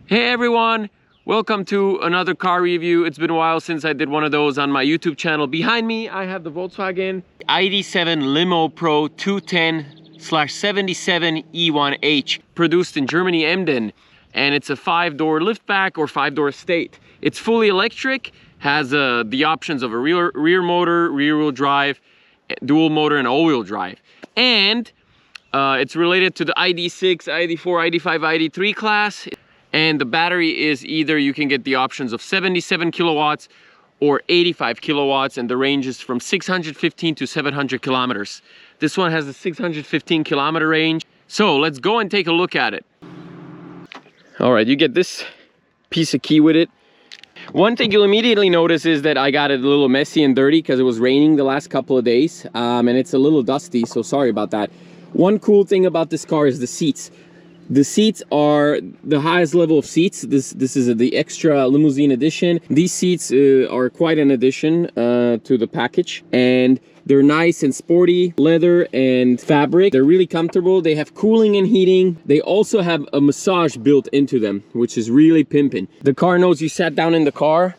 Hey everyone, welcome to another car review. It's been a while since I did one of those on my YouTube channel. Behind me, I have the Volkswagen ID.7 Limo Pro 210/77 E1H, produced in Germany, Emden. And it's a 5-door liftback or 5-door estate. It's fully electric, has the options of a rear motor, rear-wheel drive, dual motor, and all-wheel drive. And it's related to the ID.6, ID.4, ID.5, ID.3 class. And the battery is either you can get the options of 77 kilowatts or 85 kilowatts, and the range is from 615 to 700 kilometers. This one has a 615 kilometer range. So let's go and take a look at it. All right, you get this piece of key with it. One thing you'll immediately notice is that I got it a little messy and dirty because it was raining the last couple of days, and it's a little dusty, so sorry about that. One cool thing about this car is the seats. The seats are the highest level of seats. This is the extra limousine edition. These seats are quite an addition to the package, and they're nice and sporty, leather and fabric. They're really comfortable. They have cooling and heating. They also have a massage built into them, which is really pimping. The car knows you sat down in the car.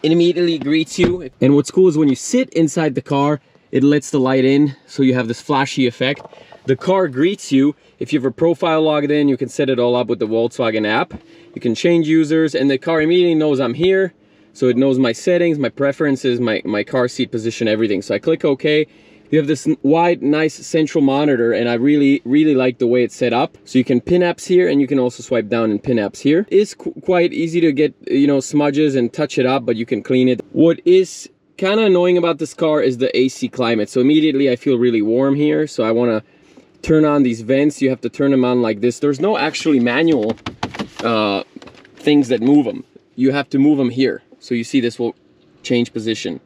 It immediately greets you. And what's cool is when you sit inside the car, it lets the light in, so you have this flashy effect. The car greets you. If you have a profile logged in, you can set it all up with the Volkswagen app. You can change users, and the car immediately knows I'm here. So it knows my settings, my preferences, my car seat position, everything. So I click OK. You have this wide, nice central monitor, and I really like the way it's set up. So you can pin apps here, and you can also swipe down and pin apps here. It's quite easy to get, smudges and touch it up, but you can clean it. What is kind of annoying about this car is the AC climate. So immediately I feel really warm here, so I want to turn on these vents. You have to turn them on like this. There's no actually manual things that move them. You have to move them here. So you see this will change position.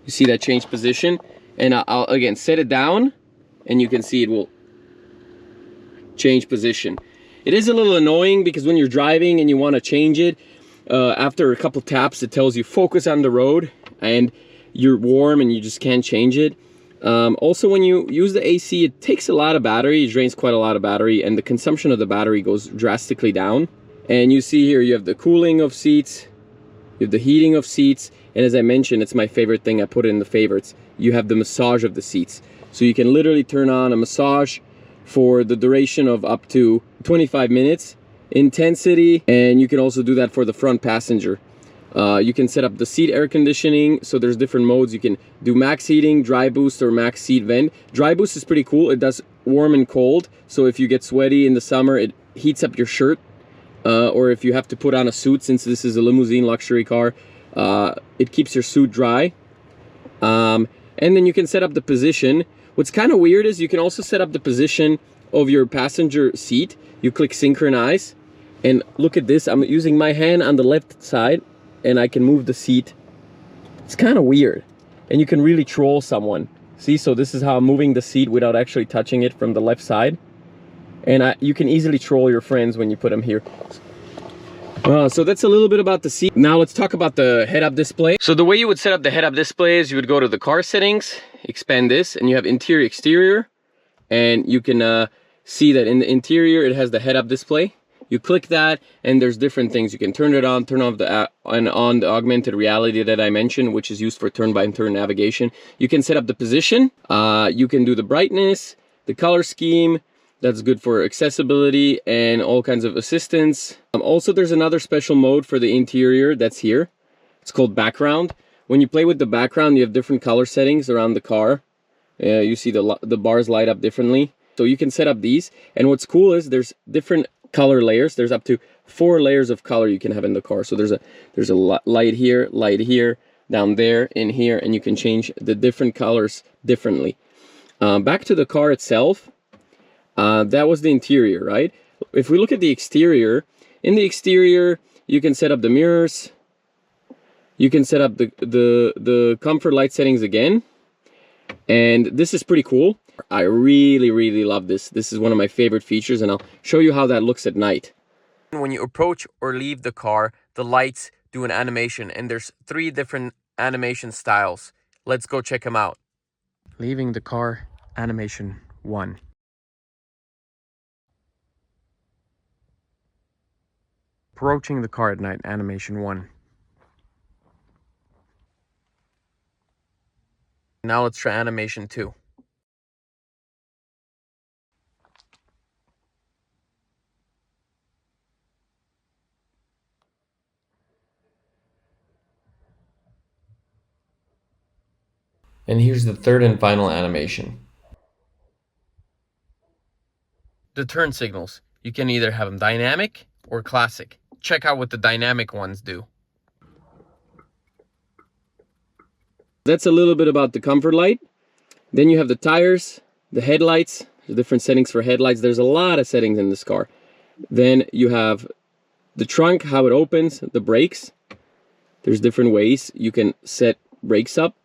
You see that change position, and I'll again set it down, and you can see it will change position. It is a little annoying because when you're driving and you want to change it, after a couple taps it tells you focus on the road, and you're warm and you just can't change it. Also, when you use the AC, it takes a lot of battery. It drains quite a lot of battery, and the consumption of the battery goes drastically down. And you see here you have the cooling of seats, you have the heating of seats, and as I mentioned, it's my favorite thing. I put it in the favorites. You have the massage of the seats, so you can literally turn on a massage for the duration of up to 25 minutes intensity, and you can also do that for the front passenger. You can set up the seat air conditioning, so there's different modes. You can do max heating, dry boost, or max seat vent. Dry boost is pretty cool. It does warm and cold, so if you get sweaty in the summer, it heats up your shirt. Or if you have to put on a suit, since this is a limousine luxury car, it keeps your suit dry. And then you can set up the position. What's kind of weird is you can also set up the position of your passenger seat. You click synchronize, and look at this. I'm using my hand on the left side, and I can move the seat. It's kind of weird, and you can really troll someone. See, so this is how I'm moving the seat without actually touching it from the left side, and you can easily troll your friends when you put them here. So that's a little bit about the seat. Now let's talk about the head-up display. So the way you would set up the head-up display is you would go to the car settings, expand this, and you have interior, exterior, and you can see that in the interior it has the head-up display. You click that, and there's different things. You can turn it on, turn off the on the augmented reality that I mentioned, which is used for turn-by-turn navigation. You can set up the position. You can do the brightness, the color scheme. That's good for accessibility and all kinds of assistance. Also, there's another special mode for the interior that's here. It's called background. When you play with the background, you have different color settings around the car. You see the bars light up differently. So you can set up these. And what's cool is there's different color layers. There's up to 4 layers of color you can have in the car. So there's a light here, down there, in here, and you can change the different colors differently. Back to the car itself. That was the interior, right? If we look at the exterior, in the exterior you can set up the mirrors. You can set up the comfort light settings again, and this is pretty cool. I really love this. This is one of my favorite features, and I'll show you how that looks at night. When you approach or leave the car, the lights do an animation, and there's 3 different animation styles. Let's go check them out. Leaving the car, animation 1. approaching the car at night, animation 1. Now let's try animation 2. And here's the third and final animation. The turn signals. You can either have them dynamic or classic. Check out what the dynamic ones do. That's a little bit about the comfort light. Then you have the tires, the headlights, the different settings for headlights. There's a lot of settings in this car. Then you have the trunk, how it opens, the brakes. There's different ways you can set brakes up.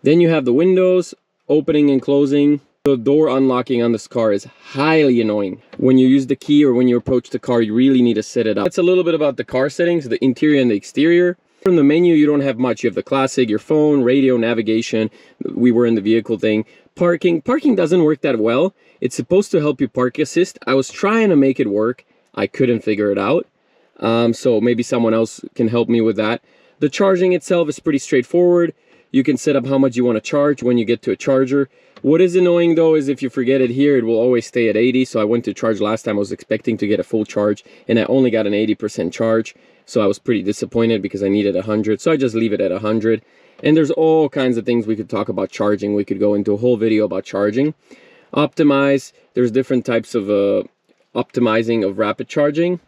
Then you have the windows, opening and closing. The door unlocking on this car is highly annoying. When you use the key or when you approach the car, you really need to set it up. That's a little bit about the car settings, the interior and the exterior. From the menu, you don't have much. You have the classic, your phone, radio, navigation. We were in the vehicle thing. Parking. Parking doesn't work that well. It's supposed to help you park assist. I was trying to make it work. I couldn't figure it out. So maybe someone else can help me with that. The charging itself is pretty straightforward. You can set up how much you want to charge when you get to a charger. What is annoying though is if you forget it here, it will always stay at 80. So I went to charge last time. I was expecting to get a full charge and I only got an 80% charge. So I was pretty disappointed because I needed 100. So I just leave it at 100. And there's all kinds of things we could talk about charging. We could go into a whole video about charging. Optimize. There's different types of optimizing of rapid charging.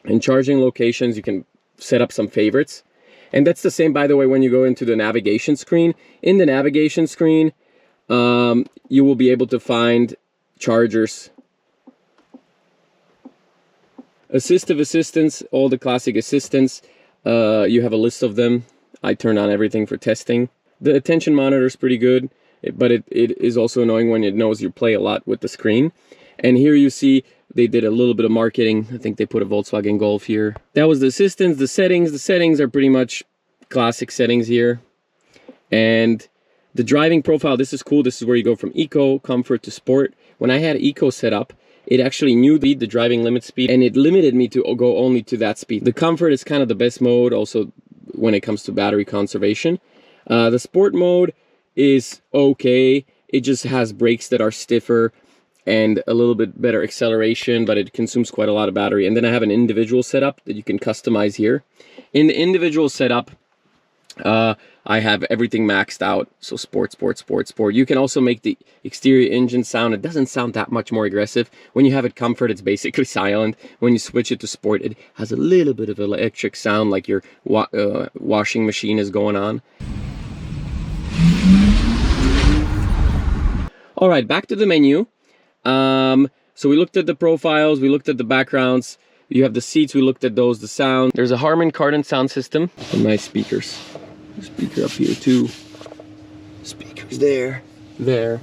And charging locations, you can set up some favorites. And that's the same, by the way, when you go into the navigation screen. In the navigation screen, you will be able to find chargers. Assistive assistants, all the classic assistants. You have a list of them. I turned on everything for testing. The attention monitor is pretty good, but it is also annoying when it knows you play a lot with the screen. And here you see they did a little bit of marketing. I think they put a Volkswagen Golf here. That was the assistants, the settings. The settings are pretty much classic settings here. And the driving profile, this is cool. This is where you go from eco, comfort to sport. When I had eco set up, it actually knew the driving limit speed and it limited me to go only to that speed. The comfort is kind of the best mode also when it comes to battery conservation. The sport mode is okay. It just has brakes that are stiffer and a little bit better acceleration, but it consumes quite a lot of battery. And then I have an individual setup that you can customize here. In the individual setup, I have everything maxed out. So sport, sport, sport, sport. You can also make the exterior engine sound. It doesn't sound that much more aggressive. When you have it comfort, it's basically silent. When you switch it to sport, it has a little bit of electric sound like your washing machine is going on. All right, back to the menu. So we looked at the profiles, we looked at the backgrounds, you have the seats, we looked at those, the sound. There's a Harman Kardon sound system. And nice speakers. Speaker up here too. Speakers there, there,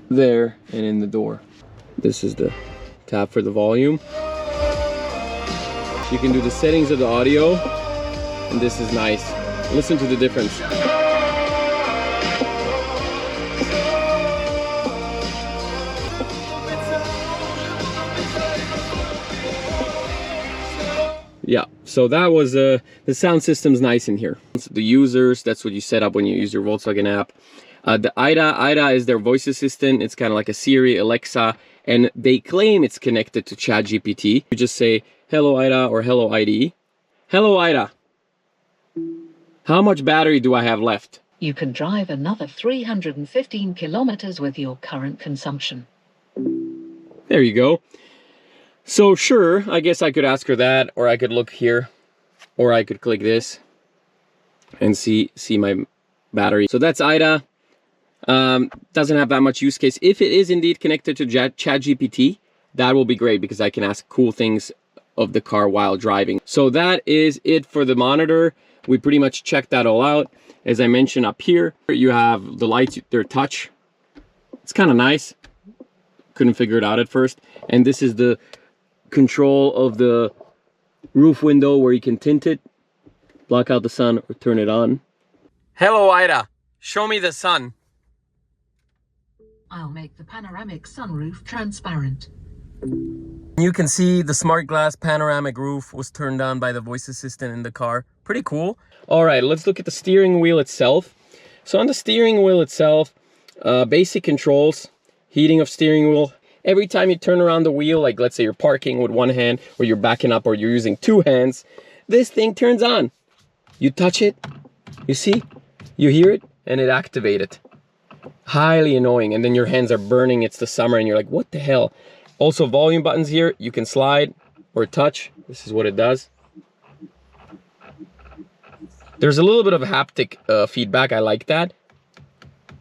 there, and in the door. This is the tab for the volume. You can do the settings of the audio, and this is nice. Listen to the difference. Yeah, so that was the sound system's nice in here. The users, that's what you set up when you use your Volkswagen app. The IDA is their voice assistant. It's kind of like a Siri, Alexa, and they claim it's connected to ChatGPT. You just say, hello IDA or hello ID. Hello IDA, how much battery do I have left? You can drive another 315 kilometers with your current consumption. There you go. So sure, I guess I could ask her that, or I could look here, or I could click this and see my battery. So that's IDA. Doesn't have that much use case. If it is indeed connected to ChatGPT, that will be great because I can ask cool things of the car while driving. So that is it for the monitor. We pretty much checked that all out. As I mentioned up here, you have the lights, they're touch. It's kind of nice. Couldn't figure it out at first. And this is the control of the roof window where you can tint it, block out the sun, or turn it on. Hello IDA, show me the sun. I'll make the panoramic sunroof transparent. You can see the smart glass panoramic roof was turned on by the voice assistant in the car. Pretty cool. All right, let's look at the steering wheel itself. So on the steering wheel itself, basic controls, heating of steering wheel. Every time you turn around the wheel, like let's say you're parking with one hand or you're backing up or you're using two hands, this thing turns on. You touch it, you see, you hear it, and it activated. Highly annoying, and then your hands are burning, it's the summer, and you're like, what the hell? Also, volume buttons here, you can slide or touch. This is what it does. There's a little bit of haptic feedback, I like that.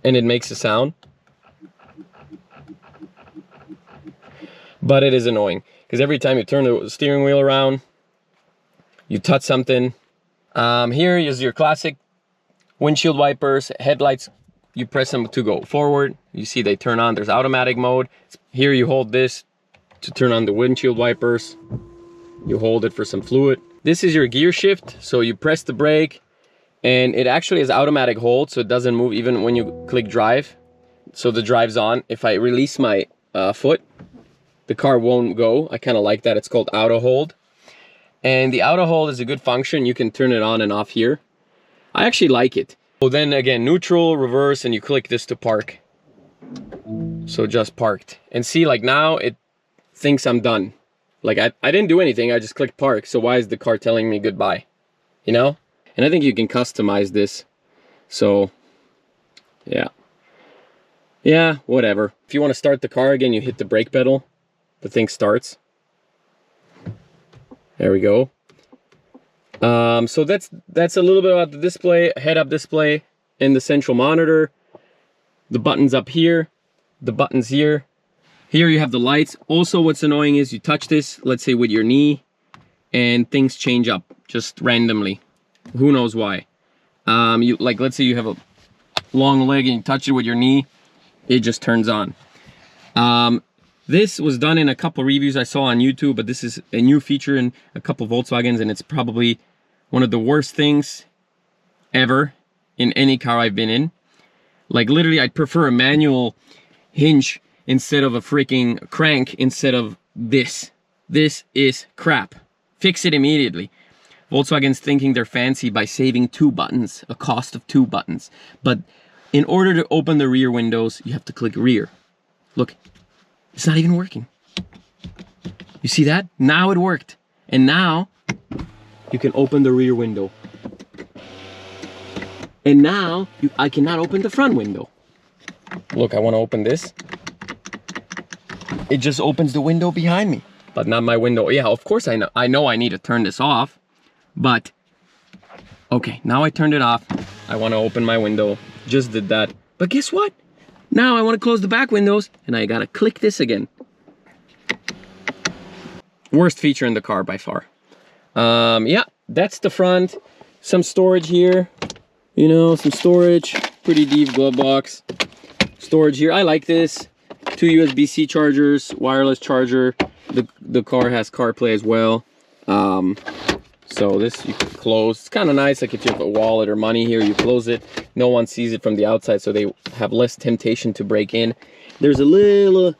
And it makes a sound. But it is annoying, because every time you turn the steering wheel around, you touch something. Here is your classic windshield wipers, headlights. You press them to go forward. You see they turn on. There's automatic mode. Here you hold this to turn on the windshield wipers. You hold it for some fluid. This is your gear shift. So you press the brake and it actually is automatic hold. So it doesn't move even when you click drive. So the drive's on. If I release my foot, the car won't go. I kind of like that. It's called auto hold. And the auto hold is a good function. You can turn it on and off here. I actually like it. So then again, neutral, reverse, and you click this to park. So just parked. And see, like now it thinks I'm done. Like I didn't do anything, I just clicked park. So why is the car telling me goodbye? You know? And I think you can customize this. So, yeah. Yeah, whatever. If you want to start the car again, you hit the brake pedal. The thing starts. There we go. So that's a little bit about the display, head-up display, and the central monitor. The buttons up here, the buttons here. Here you have the lights. Also, what's annoying is you touch this, let's say with your knee, and things change up just randomly. Who knows why? You like, let's say you have a long leg and you touch it with your knee, it just turns on. This was done in a couple reviews I saw on YouTube, but this is a new feature in a couple Volkswagens, and it's probably one of the worst things ever in any car I've been in. Like literally, I'd prefer a manual hinge instead of a freaking crank instead of this. This is crap. Fix it immediately. Volkswagen's thinking they're fancy by saving 2 buttons, a cost of 2 buttons. But in order to open the rear windows, you have to click rear. Look, it's not even working. You see that? Now it worked. And now you can open the rear window. And now I cannot open the front window. Look, I want to open this. It just opens the window behind me, but not my window. Yeah, of course I know I need to turn this off, but okay, now I turned it off. I want to open my window. Just did that. But guess what? Now I want to close the back windows and I gotta click this again. Worst feature in the car by far. Yeah, that's the front. Some storage here, you know, some storage. Pretty deep glove box. Storage here, I like this. 2 USB-C chargers, wireless charger. The car has CarPlay as well. So this you can close. It's kind of nice, like if you have a wallet or money here, you close it. No one sees it from the outside, so they have less temptation to break in. There's a little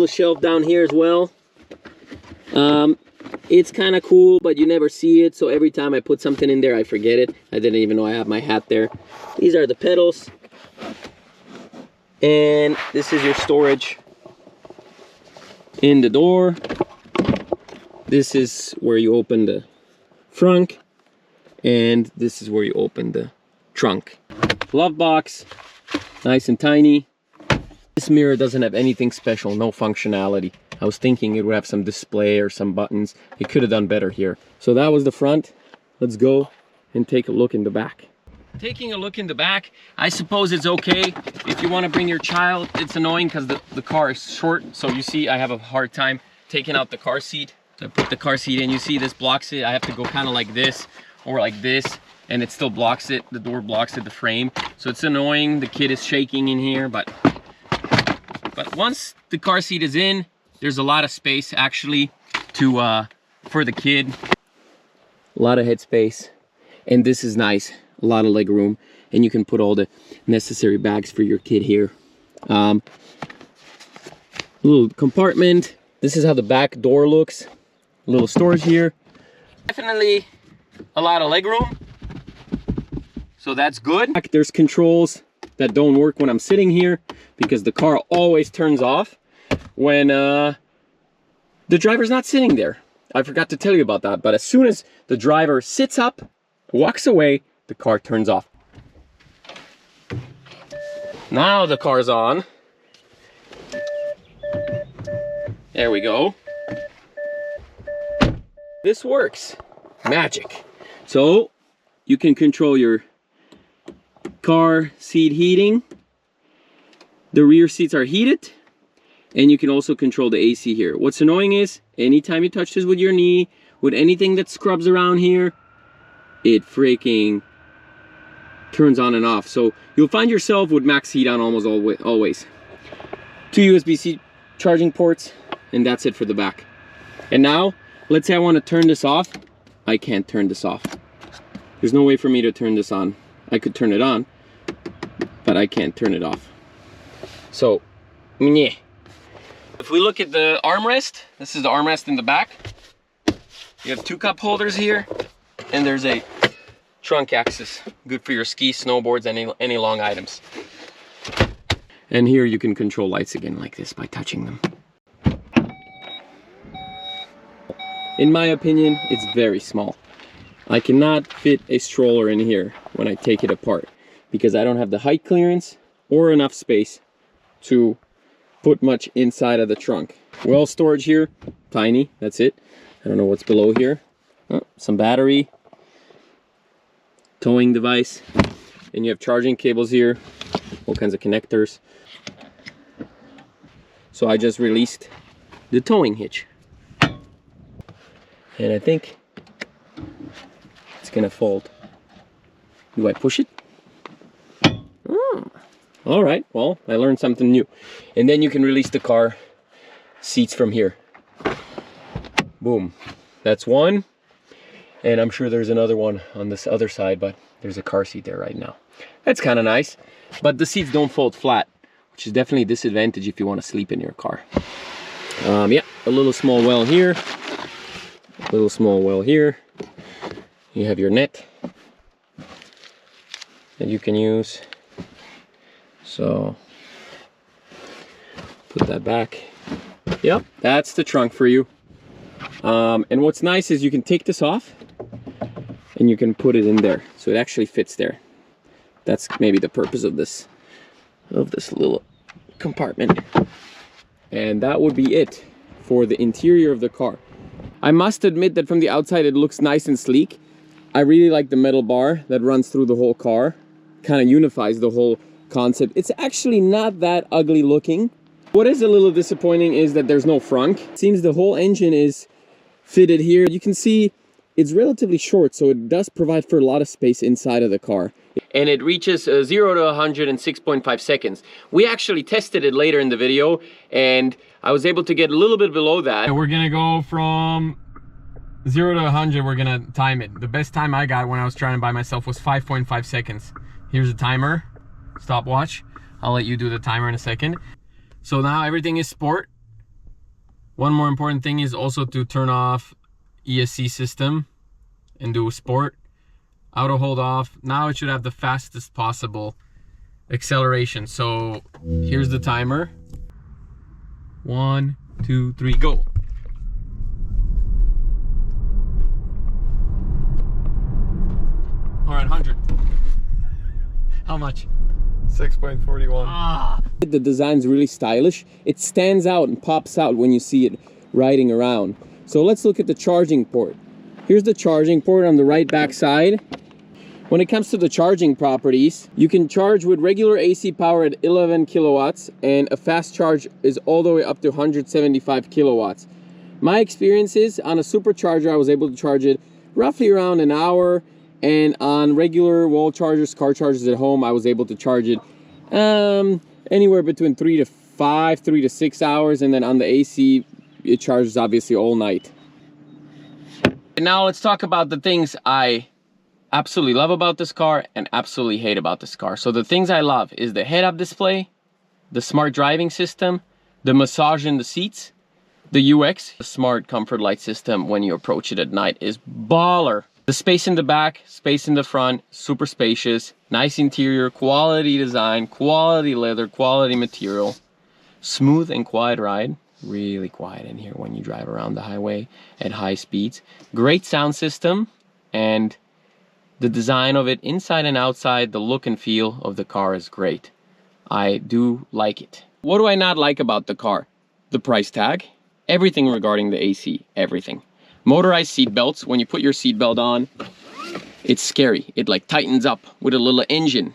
shelf down here as well. It's kind of cool, but you never see it, so every time I put something in there, I forget it. I didn't even know I have my hat there. These are the pedals. And this is your storage in the door. This is where you open the front, and this is where you open the trunk. Glove box, nice and tiny. This mirror doesn't have anything special, no functionality. I was thinking it would have some display or some buttons. It could have done better here. So that was the front. Let's go and take a look in the back. Taking a look in the back, I suppose it's okay if you want to bring your child. It's annoying because the car is short, so you see I have a hard time taking out the car seat. So I put the car seat in, you see this blocks it. I have to go kind of like this or like this, and it still blocks it. The door blocks it, the frame. So it's annoying. The kid is shaking in here, but once the car seat is in, there's a lot of space actually to for the kid. A lot of headspace, and this is nice. A lot of leg room, and you can put all the necessary bags for your kid here. Little compartment, This is how the back door looks. A little storage here. Definitely a lot of leg room. So that's good. There's controls that don't work when I'm sitting here because the car always turns off when the driver's not sitting there. I forgot to tell you about that, but as soon as the driver sits up, walks away, the car turns off. Now the car's on. There we go. This works. Magic. So you can control your car seat heating. The rear seats are heated, and you can also control the AC here. What's annoying is anytime you touch this with your knee, with anything that scrubs around here, it freaking turns on and off. So you'll find yourself with max heat on almost always. 2 USB-C charging ports, and that's it for the back. And now, let's say I want to turn this off. I can't turn this off. There's no way for me to turn this on. I could turn it on, but I can't turn it off. So, yeah. If we look at the armrest, this is the armrest in the back. You have 2 cup holders here, and there's a trunk axis. Good for your ski, snowboards, any long items. And here you can control lights again like this by touching them. In my opinion, it's very small. I cannot fit a stroller in here when I take it apart because I don't have the height clearance or enough space to put much inside of the trunk. Well, storage here, tiny, that's it. I don't know what's below here. Oh, some battery, towing device, and you have charging cables here, all kinds of connectors. So I just released the towing hitch. And I think it's gonna fold. Do I push it? Oh. All right, well, I learned something new. And then you can release the car seats from here. Boom, that's one. And I'm sure there's another one on this other side, but there's a car seat there right now. That's kind of nice, but the seats don't fold flat, which is definitely a disadvantage if you want to sleep in your car. Yeah, a little small well here, a little small well here. You have your net that you can use. So put that back. Yep, that's the trunk for you. And what's nice is you can take this off and you can put it in there, so it actually fits there. That's maybe the purpose of this little compartment. And that would be it for the interior of the car. I must admit that from the outside it looks nice and sleek. I really like the metal bar that runs through the whole car. Kind of unifies the whole concept. It's actually not that ugly looking. What is a little disappointing is that there's no frunk. It seems the whole engine is fitted here. You can see it's relatively short, so it does provide for a lot of space inside of the car. And it reaches 0 to 100 in 6.5 seconds. We actually tested it later in the video, and I was able to get a little bit below that. We're gonna go from 0 to 100, we're gonna time it. The best time I got when I was trying by myself was 5.5 seconds. Here's the timer, stopwatch. I'll let you do the timer in a second. So now everything is sport. One more important thing is also to turn off ESC system and do sport. Auto hold off. Now it should have the fastest possible acceleration. So here's the timer. 1, 2, 3, go. All right, 100. How much? 6.41. Ah. The design's really stylish. It stands out and pops out when you see it riding around. So let's look at the charging port. Here's the charging port on the right back side. When it comes to the charging properties, you can charge with regular AC power at 11 kilowatts, and a fast charge is all the way up to 175 kilowatts. My experience is on a supercharger, I was able to charge it roughly around an hour, and on regular wall chargers, car chargers at home, I was able to charge it anywhere between 3 to 6 hours, and then on the AC, it charges obviously all night. And now let's talk about the things I absolutely love about this car and absolutely hate about this car. So the things I love is the head-up display, the smart driving system, the massage in the seats, The UX, the smart comfort light system when you approach it at night, is baller. The space in the back, space in the front, super spacious, nice interior, quality design, quality leather, quality material, smooth and quiet ride. Really quiet in here when you drive around the highway at high speeds. Great sound system, and the design of it inside and outside, the look and feel of the car is great. I do like it. What do I not like about the car? The price tag. Everything regarding the AC, everything. Motorized seat belts. When you put your seat belt on, it's scary. It like tightens up with a little engine.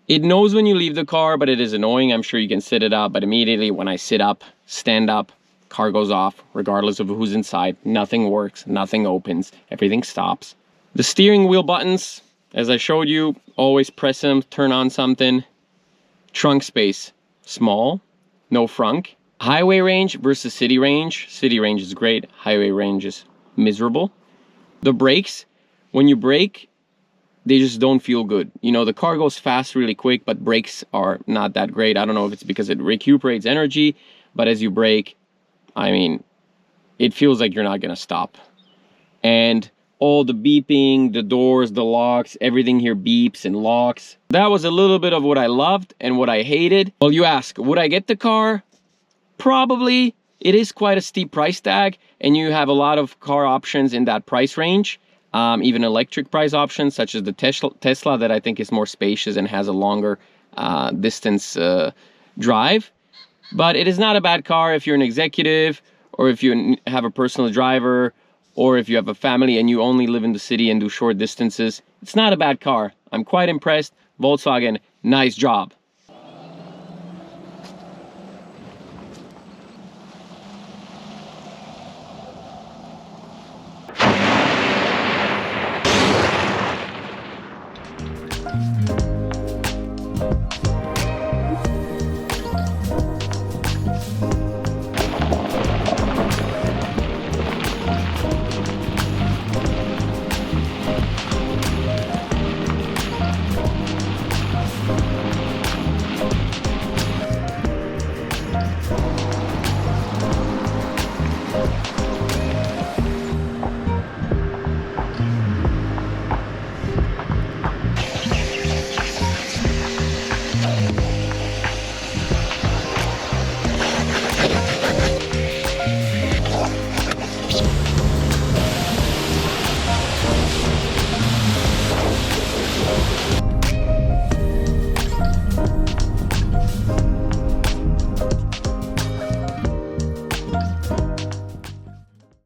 It knows when you leave the car, but it is annoying. I'm sure you can sit it up, but immediately when I sit up, stand up, car goes off, regardless of who's inside. Nothing works, nothing opens, everything stops. The steering wheel buttons, as I showed you, always press them, turn on something. Trunk space, small, no frunk. Highway range versus city range. City range is great, highway range is miserable. The brakes, when you brake, they just don't feel good. You know, the car goes fast really quick, but brakes are not that great. I don't know if it's because it recuperates energy, but as you brake, I mean, it feels like you're not gonna stop. And all the beeping, the doors, the locks, everything here beeps and locks. That was a little bit of what I loved and what I hated. Well, you ask, would I get the car? Probably. It is quite a steep price tag, and you have a lot of car options in that price range. Even electric price options, such as the Tesla that I think is more spacious and has a longer distance drive. But it is not a bad car if you're an executive, or if you have a personal driver, or if you have a family and you only live in the city and do short distances. It's not a bad car. I'm quite impressed. Volkswagen, nice job.